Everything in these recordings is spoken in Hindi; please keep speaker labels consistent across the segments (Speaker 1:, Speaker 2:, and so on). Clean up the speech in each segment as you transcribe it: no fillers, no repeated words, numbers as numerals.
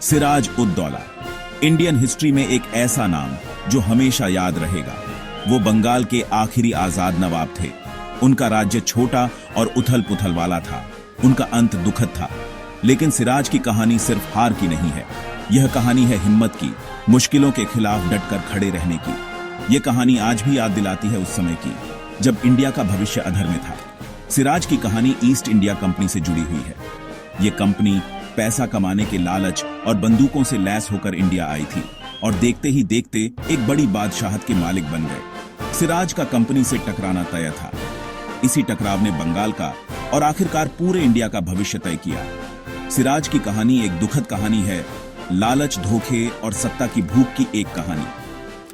Speaker 1: सिराज उद दौला इंडियन हिस्ट्री में एक ऐसा नाम जो हमेशा याद रहेगा। वो बंगाल के आखिरी आजाद नवाब थे। उनका राज्य छोटा और उथल पुथल वाला था। उनका अंत दुखद था। लेकिन सिराज की कहानी सिर्फ हार की नहीं है। यह कहानी है हिम्मत की, मुश्किलों के खिलाफ डटकर खड़े रहने की। यह कहानी आज भी याद दिलाती है उस समय की जब इंडिया का भविष्य अधर में था। सिराज की कहानी ईस्ट इंडिया कंपनी से जुड़ी हुई है। यह कंपनी पैसा कमाने के लालच और बंदूकों से लैस होकर इंडिया आई थी और देखते ही देखते एक बड़ी बादशाहत के मालिक बन गए। सिराज का कंपनी से टकराना तय था। इसी टकराव ने बंगाल का और आखिरकार पूरे इंडिया का भविष्य तय किया। सिराज की कहानी एक दुखद कहानी है, लालच, धोखे और सत्ता की भूख की एक कहानी।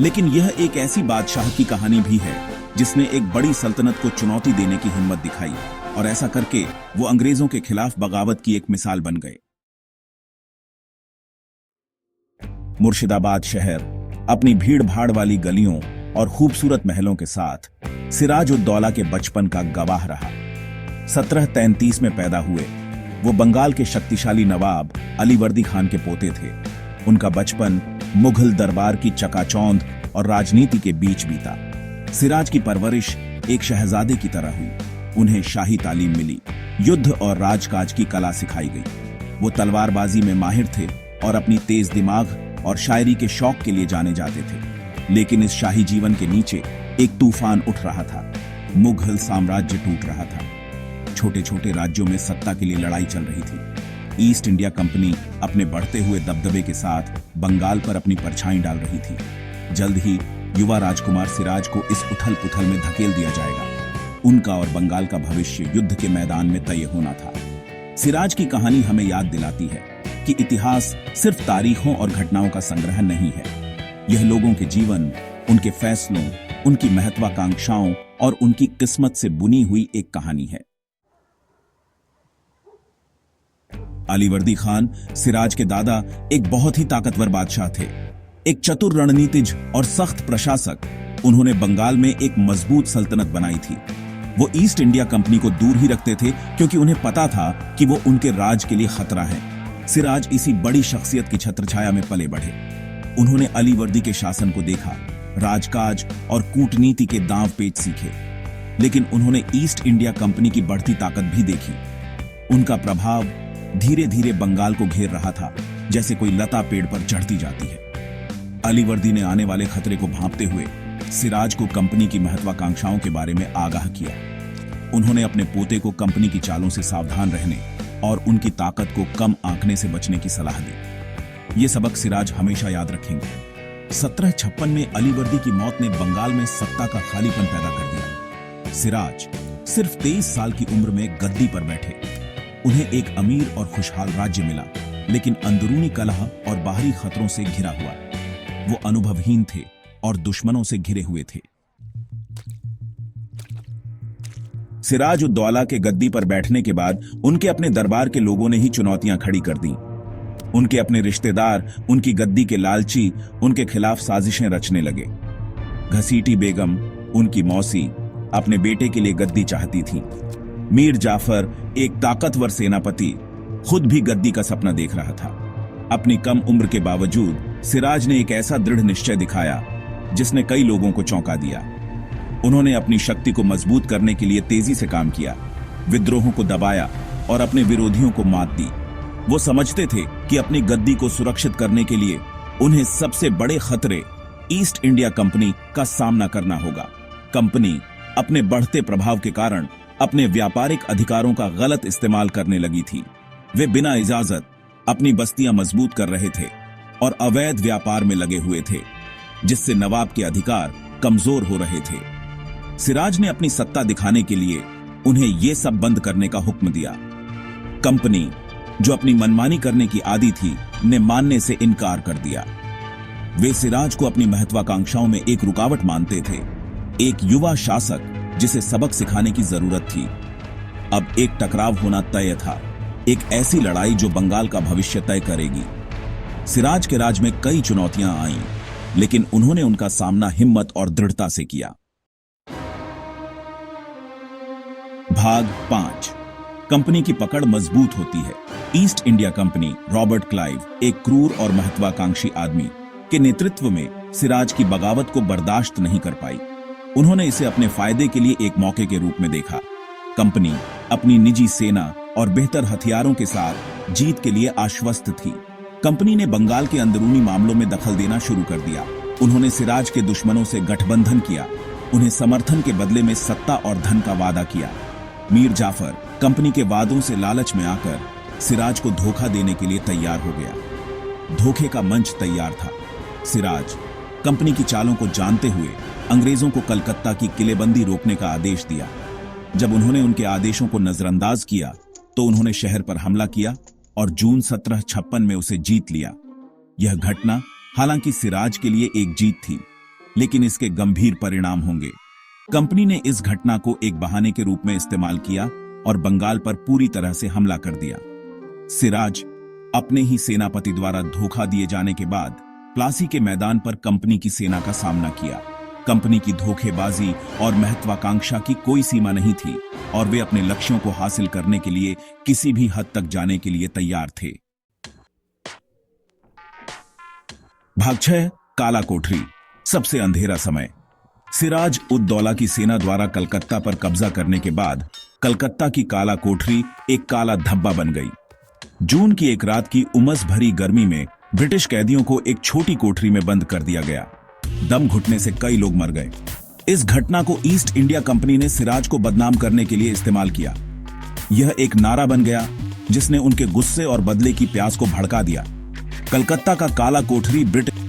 Speaker 1: लेकिन यह एक ऐसी बादशाह की कहानी भी है जिसने एक बड़ी सल्तनत को चुनौती देने की हिम्मत दिखाई और ऐसा करके वो अंग्रेजों के खिलाफ बगावत की एक मिसाल बन गए। मुर्शिदाबाद शहर अपनी भीड़ भाड़ वाली गलियों और खूबसूरत महलों के साथ सिराज उद दौला के बचपन का गवाह रहा। 1733 में पैदा हुए वो बंगाल के शक्तिशाली नवाब अलीवर्दी खान के पोते थे। उनका बचपन मुगल दरबार की चकाचौंध और राजनीति के बीच बीता। सिराज की परवरिश एक शहजादे की तरह हुई। उन्हें शाही तालीम मिली, युद्ध और राजकाज की कला सिखाई गई। वो तलवारबाजी में माहिर थे और अपनी तेज दिमाग और शायरी के शौक के लिए जाने जाते थे। लेकिन इस शाही जीवन के नीचे एक तूफान उठ रहा था। मुगल साम्राज्य टूट रहा था। छोटे छोटे राज्यों में सत्ता के लिए लड़ाई चल रही थी। ईस्ट इंडिया कंपनी अपने बढ़ते हुए दबदबे के साथ बंगाल पर अपनी परछाई डाल रही थी। जल्द ही युवा राजकुमार सिराज को इस उथल पुथल में धकेल दिया जाएगा। उनका और बंगाल का भविष्य युद्ध के मैदान में तय होना था। सिराज की कहानी हमें याद दिलाती है कि इतिहास सिर्फ तारीखों और घटनाओं का संग्रह नहीं है। यह लोगों के जीवन, उनके फैसलों, उनकी महत्वाकांक्षाओं और उनकी किस्मत से बुनी हुई एक कहानी है। अलीवर्दी खान, सिराज के दादा, एक बहुत ही ताकतवर बादशाह थे। एक चतुर रणनीतिज और सख्त प्रशासक। उन्होंने बंगाल में एक मजबूत सल्तनत बनाई थी। वो ईस्ट इंडिया कंपनी को दूर ही रखते थे क्योंकि उन्हें पता था कि वो उनके राज के लिए खतरा है। सिराज इसी बड़ी शख्सियत की छत्रछाया में पले बढ़े। उन्होंने अलीवर्दी के शासन को देखा, राजकाज और कूटनीति के दांव पेच सीखे। लेकिन उन्होंने ईस्ट इंडिया कंपनी की बढ़ती ताकत भी देखी। उनका प्रभाव धीरे धीरे बंगाल को घेर रहा था, जैसे कोई लता पेड़ पर चढ़ती जाती है। अलीवर्दी ने आने वाले खतरे को भांपते हुए सिराज को कंपनी की महत्वाकांक्षाओं के बारे में आगाह किया। उन्होंने अपने पोते को कंपनी की चालों से सावधान रहने और उनकी ताकत को कम आंकने से बचने की सलाह दी। ये सबक सिराज हमेशा याद रखेंगे। 1756 में अलीवर्दी की मौत ने बंगाल में सत्ता का खालीपन पैदा कर दिया। सिराज सिर्फ 23 साल की उम्र में गद्दी पर बैठे। उन्हें एक अमीर और खुशहाल राज्य मिला, लेकिन अंदरूनी कलह और बाहरी खतरों से घिरा हुआ। वो अनुभवहीन थे और दुश्मनों से घिरे हुए थे। सिराज उद दौला के गद्दी पर बैठने के बाद उनके अपने दरबार के लोगों ने ही चुनौतियां खड़ी कर दी। उनके अपने रिश्तेदार उनकी गद्दी के लालची उनके खिलाफ साजिशें रचने लगे। घसीटी बेगम, उनकी मौसी, अपने बेटे के लिए गद्दी चाहती थी। मीर जाफर, एक ताकतवर सेनापति, खुद भी गद्दी का सपना देख रहा था। अपनी कम उम्र के बावजूद सिराज ने एक ऐसा दृढ़ निश्चय दिखाया जिसने कई लोगों को चौंका दिया। उन्होंने अपनी शक्ति को मजबूत करने के लिए तेजी से काम किया, विद्रोहों को दबाया और अपने विरोधियों को मात दी। वो समझते थे कि अपनी गद्दी को सुरक्षित करने के लिए उन्हें सबसे बड़े खतरे ईस्ट इंडिया कंपनी का सामना करना होगा। कंपनी अपने बढ़ते प्रभाव के कारण अपने व्यापारिक अधिकारों का गलत इस्तेमाल करने लगी थी। वे बिना इजाजत अपनी बस्तियां मजबूत कर रहे थे और अवैध व्यापार में लगे हुए थे, जिससे नवाब के अधिकार कमजोर हो रहे थे। सिराज ने अपनी सत्ता दिखाने के लिए उन्हें यह सब बंद करने का हुक्म दिया। कंपनी, जो अपनी मनमानी करने की आदी थी, ने मानने से इनकार कर दिया। वे सिराज को अपनी महत्वाकांक्षाओं में एक रुकावट मानते थे, एक युवा शासक जिसे सबक सिखाने की जरूरत थी। अब एक टकराव होना तय था, एक ऐसी लड़ाई जो बंगाल का भविष्य तय करेगी। सिराज के राज में कई चुनौतियां आईं, लेकिन उन्होंने उनका सामना हिम्मत और दृढ़ता से किया। भाग 5, कंपनी की पकड़ मजबूत होती है। East India company Robert Clive, एक क्रूर और महत्वाकांक्षी आदमी के नेतृत्व में सिराज की बगावत को बर्दाश्त नहीं कर पाई। उन्होंने इसे अपने फायदे के लिए एक मौके के रूप में देखा। कंपनी अपनी निजी सेना और बेहतर हथियारों के साथ जीत के लिए आश्वस्त थी। कंपनी ने बंगाल के अंदरूनी मामलों में दखल देना शुरू कर दिया। उन्होंने सिराज के दुश्मनों से गठबंधन किया, उन्हें समर्थन के बदले में सत्ता और धन का वादा किया। मीर जाफर कंपनी के वादों से लालच में आकर सिराज को धोखा देने के लिए तैयार हो गया। धोखे का मंच तैयार था। सिराज कंपनी की चालों को जानते हुए अंग्रेजों को कलकत्ता की किलेबंदी रोकने का आदेश दिया। जब उन्होंने उनके आदेशों को नजरअंदाज किया तो उन्होंने शहर पर हमला किया और जून 1756 में उसे जीत लिया। यह घटना हालांकि सिराज के लिए एक जीत थी, लेकिन इसके गंभीर परिणाम होंगे। कंपनी ने इस घटना को एक बहाने के रूप में इस्तेमाल किया और बंगाल पर पूरी तरह से हमला कर दिया। सिराज अपने ही सेनापति द्वारा धोखा दिए जाने के बाद प्लासी के मैदान पर कंपनी की सेना का सामना किया। कंपनी की धोखेबाजी और महत्वाकांक्षा की कोई सीमा नहीं थी और वे अपने लक्ष्यों को हासिल करने के लिए किसी भी हद तक जाने के लिए तैयार थे। भाग 6, काला कोठरी, सबसे अंधेरा समय। सिराज उद दौला की सेना द्वारा कलकत्ता पर कब्जा करने के बाद कलकत्ता की काला कोठरी एक काला धब्बा बन गई। जून की एक रात की उमस भरी गर्मी में ब्रिटिश कैदियों को एक छोटी कोठरी में बंद कर दिया गया। दम घुटने से कई लोग मर गए। इस घटना को ईस्ट इंडिया कंपनी ने सिराज को बदनाम करने के लिए इस्तेमाल किया। यह एक नारा बन गया जिसने उनके गुस्से और बदले की प्यास को भड़का दिया। कलकत्ता का काला कोठरी ब्रिटिश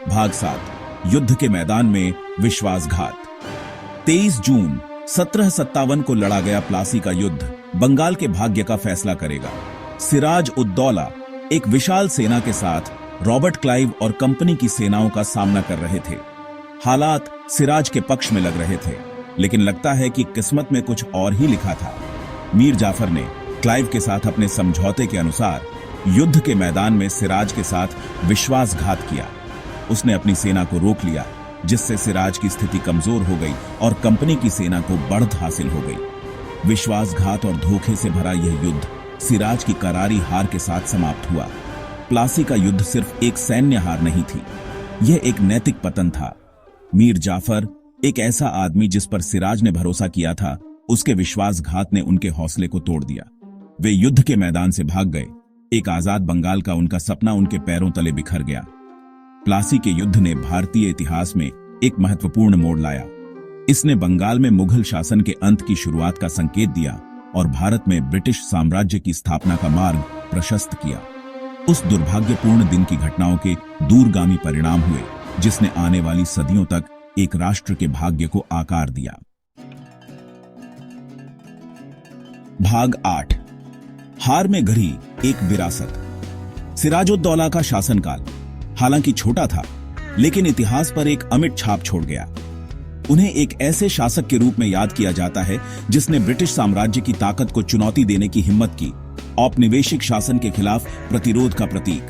Speaker 1: भाग 7, युद्ध के मैदान में विश्वासघात। 23 जून 1757 को लड़ा गया प्लासी का युद्ध बंगाल के भाग्य का फैसला करेगा। सिराज उद दौला एक विशाल सेना के साथ रॉबर्ट क्लाइव और कंपनी की सेनाओं का सामना कर रहे थे। हालात सिराज के पक्ष में लग रहे थे, लेकिन लगता है कि किस्मत में कुछ और ही लिखा था। मीर जाफर ने क्लाइव के साथ अपने समझौते के अनुसार युद्ध के मैदान में सिराज के साथ विश्वासघात किया। उसने अपनी सेना को रोक लिया, जिससे सिराज की स्थिति कमजोर हो गई और कंपनी की सेना को बढ़त हासिल हो गई। विश्वासघात और धोखे से भरा यह युद्ध सिराज की करारी हार के साथ समाप्त हुआ। प्लासी का युद्ध सिर्फ एक सैन्य हार नहीं थी, यह एक नैतिक पतन था। मीर जाफर, एक ऐसा आदमी जिस पर सिराज ने भरोसा किया था, उसके विश्वासघात ने उनके हौसले को तोड़ दिया। वे युद्ध के मैदान से भाग गए। एक आजाद बंगाल का उनका सपना उनके पैरों तले बिखर गया। प्लासी के युद्ध ने भारतीय इतिहास में एक महत्वपूर्ण मोड़ लाया। इसने बंगाल में मुगल शासन के अंत की शुरुआत का संकेत दिया और भारत में ब्रिटिश साम्राज्य की स्थापना का मार्ग प्रशस्त किया। उस दुर्भाग्यपूर्ण दिन की घटनाओं के दूरगामी परिणाम हुए, जिसने आने वाली सदियों तक एक राष्ट्र के भाग्य को आकार दिया। भाग 8, हार में घरी एक विरासत। सिराजुद्दौला का शासनकाल हालांकि छोटा था, लेकिन इतिहास पर एक अमिट छाप छोड़ गया। उन्हें एक ऐसे शासक के रूप में याद किया जाता है जिसने ब्रिटिश साम्राज्य की ताकत को चुनौती देने की हिम्मत की, औपनिवेशिक शासन के खिलाफ प्रतिरोध का प्रतीक।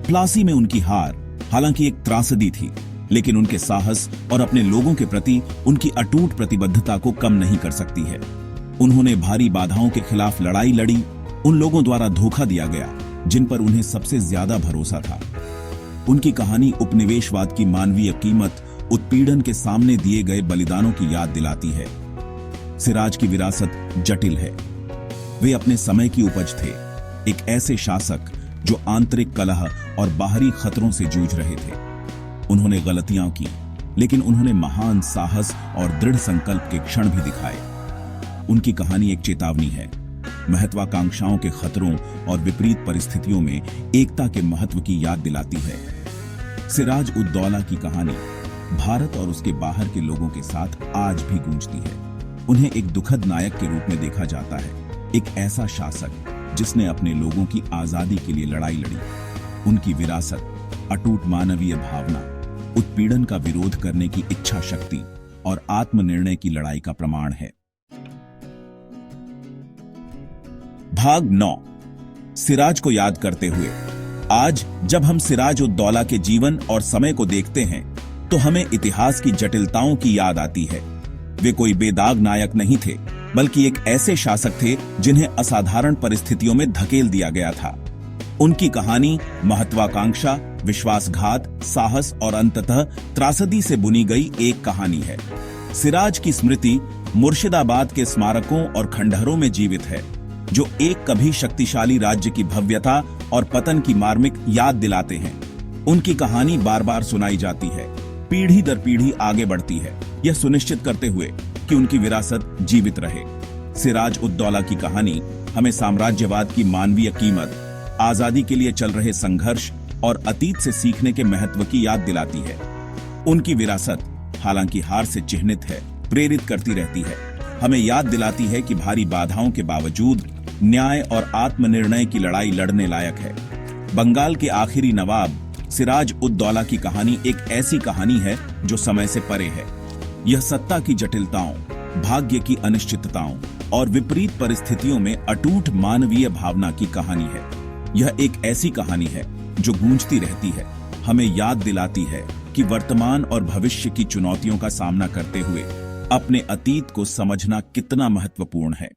Speaker 1: प्लासी में उनकी हार हालांकि एक त्रासदी थी, लेकिन उनके साहस और अपने लोगों के प्रति उनकी अटूट प्रतिबद्धता को कम नहीं कर सकती है। उन्होंने भारी बाधाओं के खिलाफ लड़ाई लड़ी, उन लोगों द्वारा धोखा दिया गया जिन पर उन्हें सबसे ज्यादा भरोसा था। उनकी कहानी उपनिवेशवाद की मानवीय कीमत, उत्पीड़न के सामने दिए गए बलिदानों की याद दिलाती है। सिराज की विरासत जटिल है। वे अपने समय की उपज थे, एक ऐसे शासक जो आंतरिक कलह और बाहरी खतरों से जूझ रहे थे। उन्होंने गलतियां की, लेकिन उन्होंने महान साहस और दृढ़ संकल्प के क्षण भी दिखाए। उनकी कहानी एक चेतावनी है, महत्वाकांक्षाओं के खतरों और विपरीत परिस्थितियों में एकता के महत्व की याद दिलाती है। सिराज उद दौला की कहानी भारत और उसके बाहर के लोगों के साथ आज भी गूंजती है। उन्हें एक दुखद नायक के रूप में देखा जाता है, एक ऐसा शासक जिसने अपने लोगों की आजादी के लिए लड़ाई लड़ी। उनकी विरासत अटूट मानवीय भावना, उत्पीड़न का विरोध करने की इच्छा शक्ति और आत्मनिर्णय की लड़ाई का प्रमाण है। भाग 9, सिराज को याद करते हुए। आज जब हम सिराज उद दौला के जीवन और समय को देखते हैं तो हमें इतिहास की जटिलताओं की याद आती है। वे कोई बेदाग नायक नहीं थे, बल्कि एक ऐसे शासक थे जिन्हें असाधारण परिस्थितियों में धकेल दिया गया था। उनकी कहानी महत्वाकांक्षा, विश्वासघात, साहस और अंततः त्रासदी से बुनी गई एक कहानी है। सिराज की स्मृति मुर्शिदाबाद के स्मारकों और खंडहरों में जीवित है, जो एक कभी शक्तिशाली राज्य की भव्यता और पतन की मार्मिक याद दिलाते हैं। उनकी कहानी बार बार सुनाई जाती है, पीढ़ी दर पीढ़ी आगे बढ़ती है, यह सुनिश्चित करते हुए कि उनकी विरासत जीवित रहे। सिराज उद दौला की कहानी हमें साम्राज्यवाद की मानवीय कीमत, आजादी के लिए चल रहे संघर्ष और अतीत से सीखने के महत्व की याद दिलाती है। उनकी विरासत, हालांकि हार से चिह्नित है, प्रेरित करती रहती है, हमें याद दिलाती है कि भारी बाधाओं के बावजूद न्याय और आत्मनिर्णय की लड़ाई लड़ने लायक है। बंगाल के आखिरी नवाब सिराज उद दौला की कहानी एक ऐसी कहानी है जो समय से परे है। यह सत्ता की जटिलताओं, भाग्य की अनिश्चितताओं और विपरीत परिस्थितियों में अटूट मानवीय भावना की कहानी है। यह एक ऐसी कहानी है जो गूंजती रहती है, हमें याद दिलाती है कि वर्तमान और भविष्य की चुनौतियों का सामना करते हुए अपने अतीत को समझना कितना महत्वपूर्ण है।